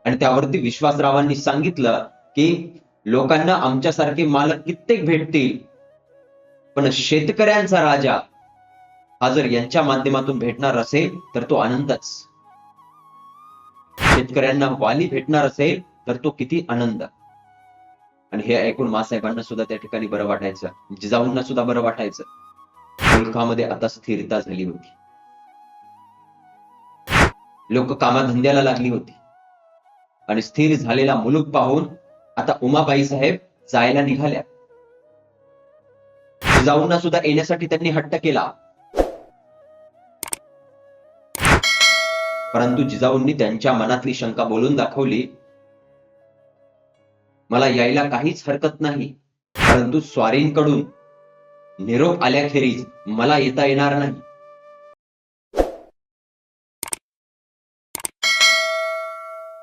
आणि त्यावरती विश्वासरावांनी सांगितलं की लोकांना आमच्यासारखे मालक कित्येक भेटतील, पण शेतकऱ्यांचा राजा हा जर यांच्या माध्यमातून भेटणार असेल तर तो आनंदच. शेतकऱ्यांना वाली भेटणार असेल तर तो किती आनंद. आणि हे ऐकून मासाहेबांना सुद्धा त्या ठिकाणी बरं वाटायचं, जिजाऊंना सुद्धा बरं वाटायचं. मुलखामध्ये आता स्थिरता झाली होती, लोक कामाधंद्याला लागली होती आणि स्थिर झालेला मुलूक पाहून आता उमाबाई साहेब जायला निघाल्या. जिजाऊंना सुद्धा येण्यासाठी त्यांनी हट्ट केला, परंतु जिजाऊंनी त्यांच्या मनातली शंका बोलून दाखवली. मला यायला काहीच हरकत नाही, परंतु स्वारींकडून निरोप आल्याखेरीज मला येता येणार नाही.